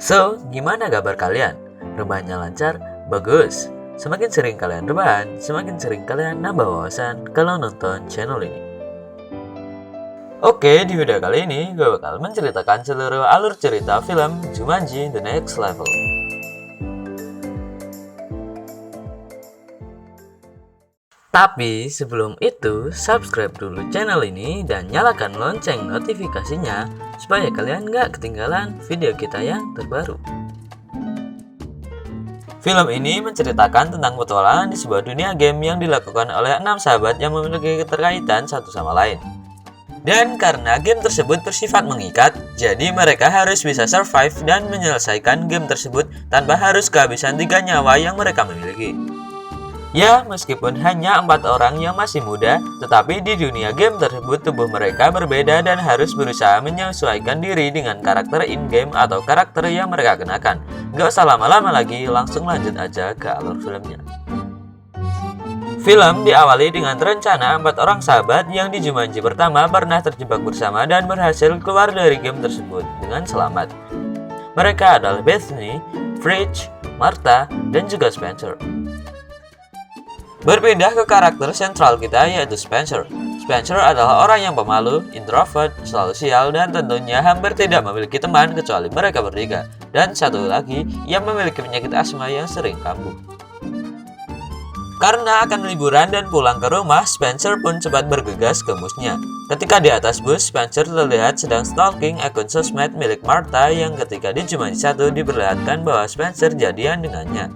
So, gimana kabar kalian? Rebahannya lancar? Bagus. Semakin sering kalian rebahan, semakin sering kalian nambah wawasan kalau nonton channel ini. Oke, di video kali ini gue bakal menceritakan seluruh alur cerita film Jumanji The Next Level. Tapi sebelum itu, subscribe dulu channel ini dan nyalakan lonceng notifikasinya supaya kalian gak ketinggalan video kita yang terbaru. Film ini menceritakan tentang petualangan di sebuah dunia game yang dilakukan oleh 6 sahabat yang memiliki keterkaitan satu sama lain. Dan karena game tersebut bersifat mengikat, jadi mereka harus bisa survive dan menyelesaikan game tersebut tanpa harus kehabisan 3 nyawa yang mereka miliki. Ya, meskipun hanya 4 orang yang masih muda, tetapi di dunia game tersebut tubuh mereka berbeda dan harus berusaha menyesuaikan diri dengan karakter in-game atau karakter yang mereka kenakan. Gak usah lama-lama lagi, langsung lanjut aja ke alur filmnya. Film diawali dengan rencana 4 orang sahabat yang di Jumanji pertama pernah terjebak bersama dan berhasil keluar dari game tersebut dengan selamat. Mereka adalah Bethany, Fridge, Martha, dan juga Spencer. Berpindah ke karakter sentral kita yaitu Spencer. Spencer adalah orang yang pemalu, introvert, selalu sial, dan tentunya hampir tidak memiliki teman kecuali mereka bertiga. Dan satu lagi, ia memiliki penyakit asma yang sering kambuh. Karena akan liburan dan pulang ke rumah, Spencer pun cepat bergegas ke busnya. Ketika di atas bus, Spencer terlihat sedang stalking akun sosmed milik Martha yang ketika di Jumanji 1 diperlihatkan bahwa Spencer jadian dengannya.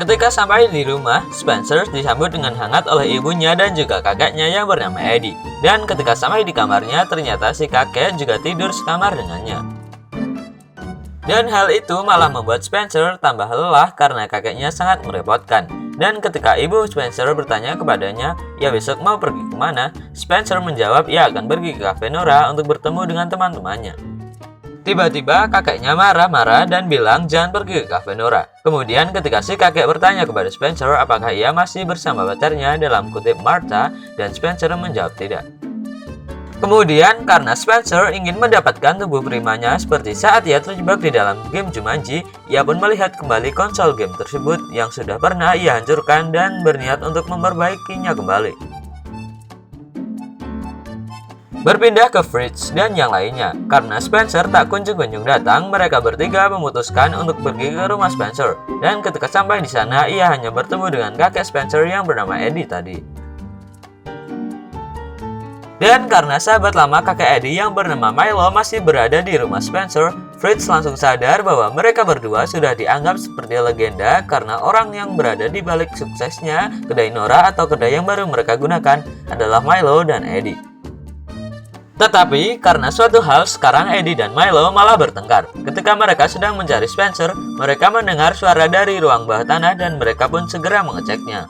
Ketika sampai di rumah, Spencer disambut dengan hangat oleh ibunya dan juga kakeknya yang bernama Eddie. Dan ketika sampai di kamarnya, ternyata si kakek juga tidur sekamar dengannya. Dan hal itu malah membuat Spencer tambah lelah karena kakeknya sangat merepotkan. Dan ketika ibu Spencer bertanya kepadanya, ia besok mau pergi kemana, Spencer menjawab ia akan pergi ke Cafe Nora untuk bertemu dengan teman-temannya. Tiba-tiba kakeknya marah-marah dan bilang jangan pergi ke Cafe Nora. Kemudian ketika si kakek bertanya kepada Spencer apakah ia masih bersama pacarnya dalam kutip Martha, dan Spencer menjawab tidak. Kemudian karena Spencer ingin mendapatkan tubuh primanya seperti saat ia terjebak di dalam game Jumanji, ia pun melihat kembali konsol game tersebut yang sudah pernah ia hancurkan dan berniat untuk memperbaikinya kembali. Berpindah ke Fridge dan yang lainnya. Karena Spencer tak kunjung-kunjung datang, mereka bertiga memutuskan untuk pergi ke rumah Spencer. Dan ketika sampai di sana, ia hanya bertemu dengan kakek Spencer yang bernama Eddie tadi. Dan karena sahabat lama kakek Eddie yang bernama Milo masih berada di rumah Spencer, Fridge langsung sadar bahwa mereka berdua sudah dianggap seperti legenda karena orang yang berada di balik suksesnya kedai Nora atau kedai yang baru mereka gunakan adalah Milo dan Eddie. Tetapi karena suatu hal sekarang Eddie dan Milo malah bertengkar. Ketika mereka sedang mencari Spencer, mereka mendengar suara dari ruang bawah tanah dan mereka pun segera mengeceknya.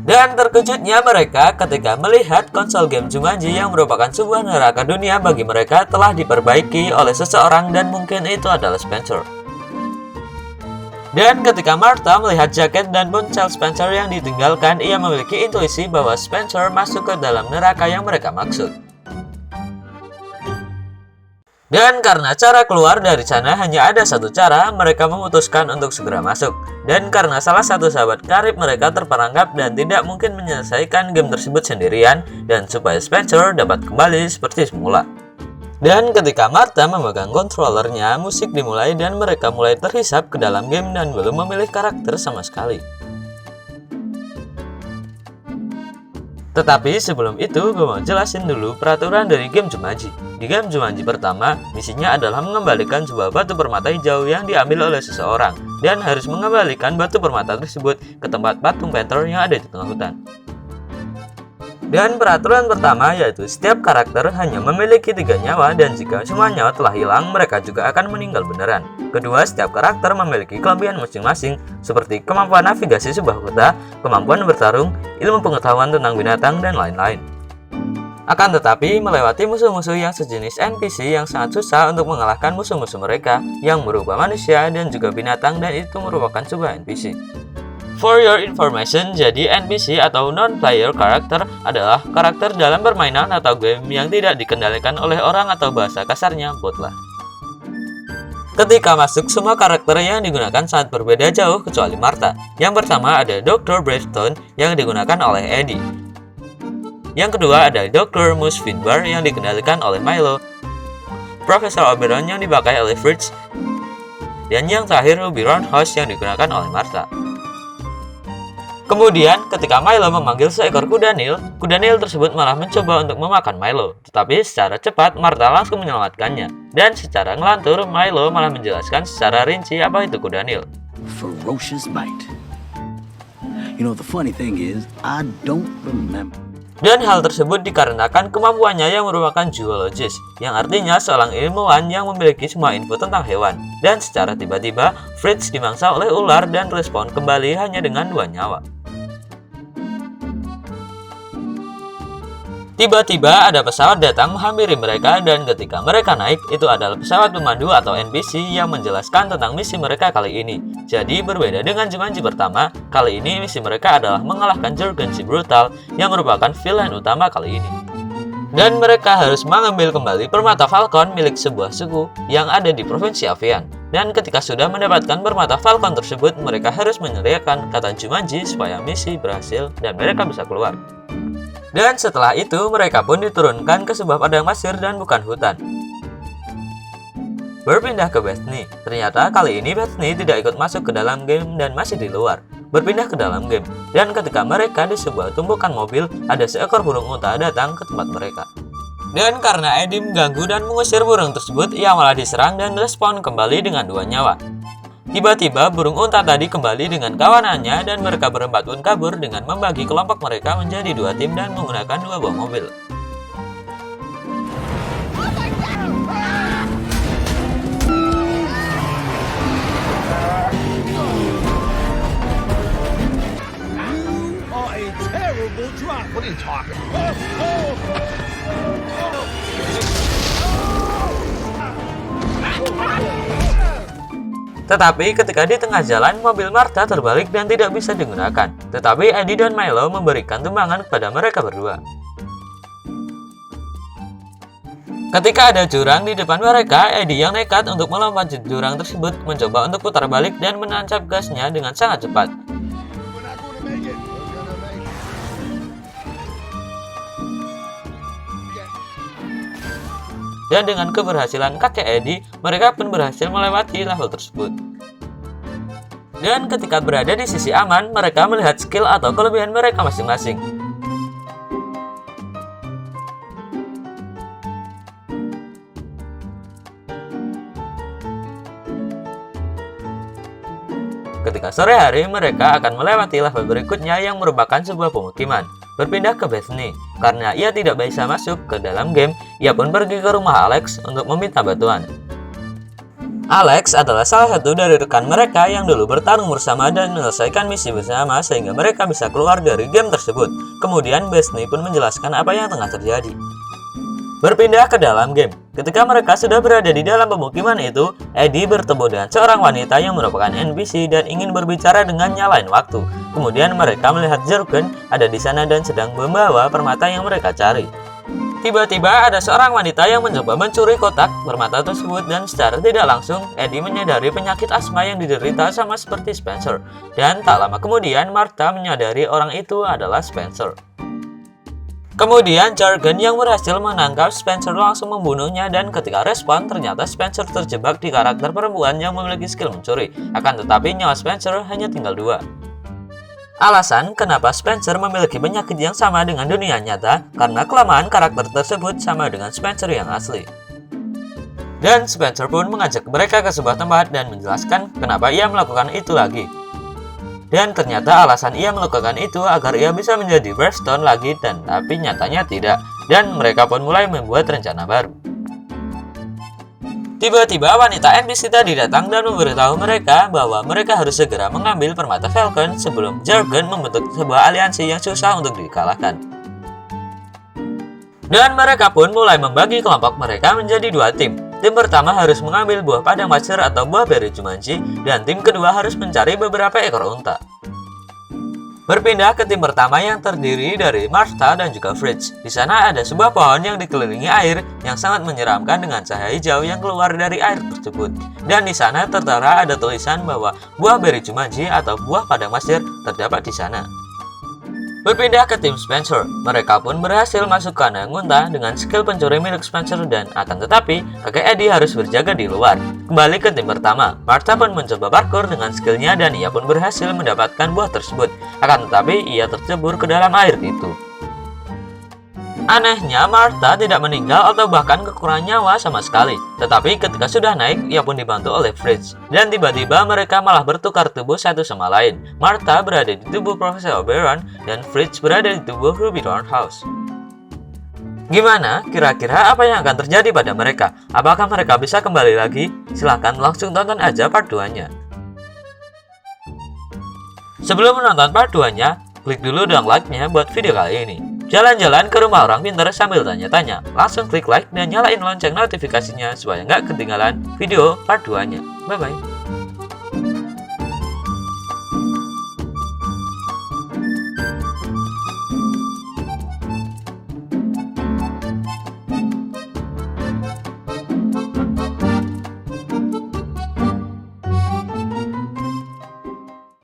Dan terkejutnya mereka ketika melihat konsol game Jumanji yang merupakan sebuah neraka dunia bagi mereka telah diperbaiki oleh seseorang dan mungkin itu adalah Spencer. Dan ketika Martha melihat jaket dan ponsel Spencer yang ditinggalkan, ia memiliki intuisi bahwa Spencer masuk ke dalam neraka yang mereka maksud. Dan karena cara keluar dari sana hanya ada satu cara, mereka memutuskan untuk segera masuk. Dan karena salah satu sahabat karib mereka terperangkap dan tidak mungkin menyelesaikan game tersebut sendirian, dan supaya Spencer dapat kembali seperti semula. Dan ketika Martha memegang kontrolernya, musik dimulai dan mereka mulai terhisap ke dalam game dan belum memilih karakter sama sekali. Tetapi sebelum itu, gue mau jelasin dulu peraturan dari game Jumanji. Di game Jumanji pertama, misinya adalah mengembalikan sebuah batu permata hijau yang diambil oleh seseorang, dan harus mengembalikan batu permata tersebut ke tempat patung Panther yang ada di tengah hutan. Dan peraturan pertama yaitu setiap karakter hanya memiliki 3 nyawa dan jika semua nyawa telah hilang mereka juga akan meninggal beneran. Kedua, setiap karakter memiliki kelebihan masing-masing seperti kemampuan navigasi sebuah kota, kemampuan bertarung, ilmu pengetahuan tentang binatang, dan lain-lain. Akan tetapi melewati musuh-musuh yang sejenis NPC yang sangat susah untuk mengalahkan musuh-musuh mereka yang berupa manusia dan juga binatang dan itu merupakan sebuah NPC. For your information, jadi NPC atau non-player character adalah karakter dalam permainan atau game yang tidak dikendalikan oleh orang atau bahasa kasarnya bot lah. Ketika masuk, semua karakter yang digunakan sangat berbeda jauh kecuali Martha. Yang pertama ada Dr. Bravestone yang digunakan oleh Eddie. Yang kedua ada Dr. Moose Finbar yang dikendalikan oleh Milo. Profesor Oberon yang dipakai oleh Fritz. Dan yang terakhir Ruby Roundhouse yang digunakan oleh Martha. Kemudian, ketika Milo memanggil seekor kuda Nil tersebut malah mencoba untuk memakan Milo. Tetapi secara cepat, Martha langsung menyelamatkannya. Dan secara ngelantur, Milo malah menjelaskan secara rinci apa itu kuda Nil. Ferocious bite. You know, the funny thing is, I don't remember. Dan hal tersebut dikarenakan kemampuannya yang merupakan zoologist, yang artinya seorang ilmuwan yang memiliki semua info tentang hewan. Dan secara tiba-tiba, Fritz dimangsa oleh ular dan respon kembali hanya dengan 2 nyawa. Tiba-tiba ada pesawat datang menghampiri mereka dan ketika mereka naik, itu adalah pesawat pemandu atau NPC yang menjelaskan tentang misi mereka kali ini. Jadi berbeda dengan Jumanji pertama, kali ini misi mereka adalah mengalahkan Jurgen si Brutal yang merupakan villain utama kali ini. Dan mereka harus mengambil kembali permata Falcon milik sebuah suku yang ada di Provinsi Avian. Dan ketika sudah mendapatkan permata Falcon tersebut, mereka harus meneriakkan kata Jumanji supaya misi berhasil dan mereka bisa keluar. Dan setelah itu, mereka pun diturunkan ke sebuah padang pasir dan bukan hutan. Berpindah ke Bethany. Ternyata kali ini Bethany tidak ikut masuk ke dalam game dan masih di luar. Berpindah ke dalam game. Dan ketika mereka di sebuah tumpukan mobil, ada seekor burung unta datang ke tempat mereka. Dan karena Eddie mengganggu dan mengusir burung tersebut, ia malah diserang dan respon kembali dengan 2 nyawa. Tiba-tiba burung unta tadi kembali dengan kawanannya dan mereka berempat pun kabur dengan membagi kelompok mereka menjadi 2 tim dan menggunakan 2 buah mobil. Tetapi ketika di tengah jalan, mobil Martha terbalik dan tidak bisa digunakan. Tetapi Eddie dan Milo memberikan tumpangan kepada mereka berdua. Ketika ada jurang di depan mereka, Eddie yang nekat untuk melompat jurang tersebut mencoba untuk putar balik dan menancap gasnya dengan sangat cepat. Dan dengan keberhasilan kakek Eddie, mereka pun berhasil melewati level tersebut. Dan ketika berada di sisi aman, mereka melihat skill atau kelebihan mereka masing-masing. Ketika sore hari, mereka akan melewati level berikutnya yang merupakan sebuah pemukiman. Berpindah ke Bethany. Karena ia tidak bisa masuk ke dalam game, ia pun pergi ke rumah Alex untuk meminta bantuan. Alex adalah salah satu dari rekan mereka yang dulu bertarung bersama dan menyelesaikan misi bersama sehingga mereka bisa keluar dari game tersebut. Kemudian Bethany pun menjelaskan apa yang tengah terjadi. Berpindah ke dalam game. Ketika mereka sudah berada di dalam pemukiman itu, Eddie bertemu dengan seorang wanita yang merupakan NPC dan ingin berbicara dengan nyalain waktu. Kemudian mereka melihat Jurgen ada di sana dan sedang membawa permata yang mereka cari. Tiba-tiba ada seorang wanita yang mencoba mencuri kotak permata tersebut dan secara tidak langsung Eddie menyadari penyakit asma yang diderita sama seperti Spencer. Dan tak lama kemudian Martha menyadari orang itu adalah Spencer. Kemudian Jurgen yang berhasil menangkap Spencer langsung membunuhnya dan ketika respon ternyata Spencer terjebak di karakter perempuan yang memiliki skill mencuri. Akan tetapi nyawa Spencer hanya tinggal 2. Alasan kenapa Spencer memiliki penyakit yang sama dengan dunia nyata karena kelemahan karakter tersebut sama dengan Spencer yang asli. Dan Spencer pun mengajak mereka ke sebuah tempat dan menjelaskan kenapa ia melakukan itu lagi. Dan ternyata alasan ia melakukan itu agar ia bisa menjadi Bravestone lagi dan tapi nyatanya tidak. Dan mereka pun mulai membuat rencana baru. Tiba-tiba wanita NPC tadi datang dan memberitahu mereka bahwa mereka harus segera mengambil permata Falcon sebelum Jurgen membentuk sebuah aliansi yang susah untuk dikalahkan. Dan mereka pun mulai membagi kelompok mereka menjadi 2 tim. Tim pertama harus mengambil buah padang pasir atau buah beri Jumanji, dan tim kedua harus mencari beberapa ekor unta. Berpindah ke tim pertama yang terdiri dari Martha dan juga Fritz. Di sana ada sebuah pohon yang dikelilingi air yang sangat menyeramkan dengan cahaya hijau yang keluar dari air tersebut. Dan di sana tertera ada tulisan bahwa buah beri Jumanji atau buah padang pasir terdapat di sana. Berpindah ke tim Spencer, mereka pun berhasil masuk kandang unta dengan skill pencuri milik Spencer dan akan tetapi kakek Eddie harus berjaga di luar. Kembali ke tim pertama, Martha pun mencoba parkour dengan skillnya dan ia pun berhasil mendapatkan buah tersebut. Akan tetapi ia tercebur ke dalam air itu. Anehnya, Martha tidak meninggal atau bahkan kekurangan nyawa sama sekali. Tetapi ketika sudah naik, ia pun dibantu oleh Fritz. Dan tiba-tiba mereka malah bertukar tubuh satu sama lain. Martha berada di tubuh Profesor Oberon dan Fritz berada di tubuh Ruby Roundhouse. Gimana? Kira-kira apa yang akan terjadi pada mereka? Apakah mereka bisa kembali lagi? Silahkan langsung tonton aja part 2-nya. Sebelum menonton part 2-nya, klik dulu dong like-nya buat video kali ini. Jalan-jalan ke rumah orang pintar sambil tanya-tanya. Langsung klik like dan nyalain lonceng notifikasinya supaya nggak ketinggalan video part 2-nya. Bye-bye.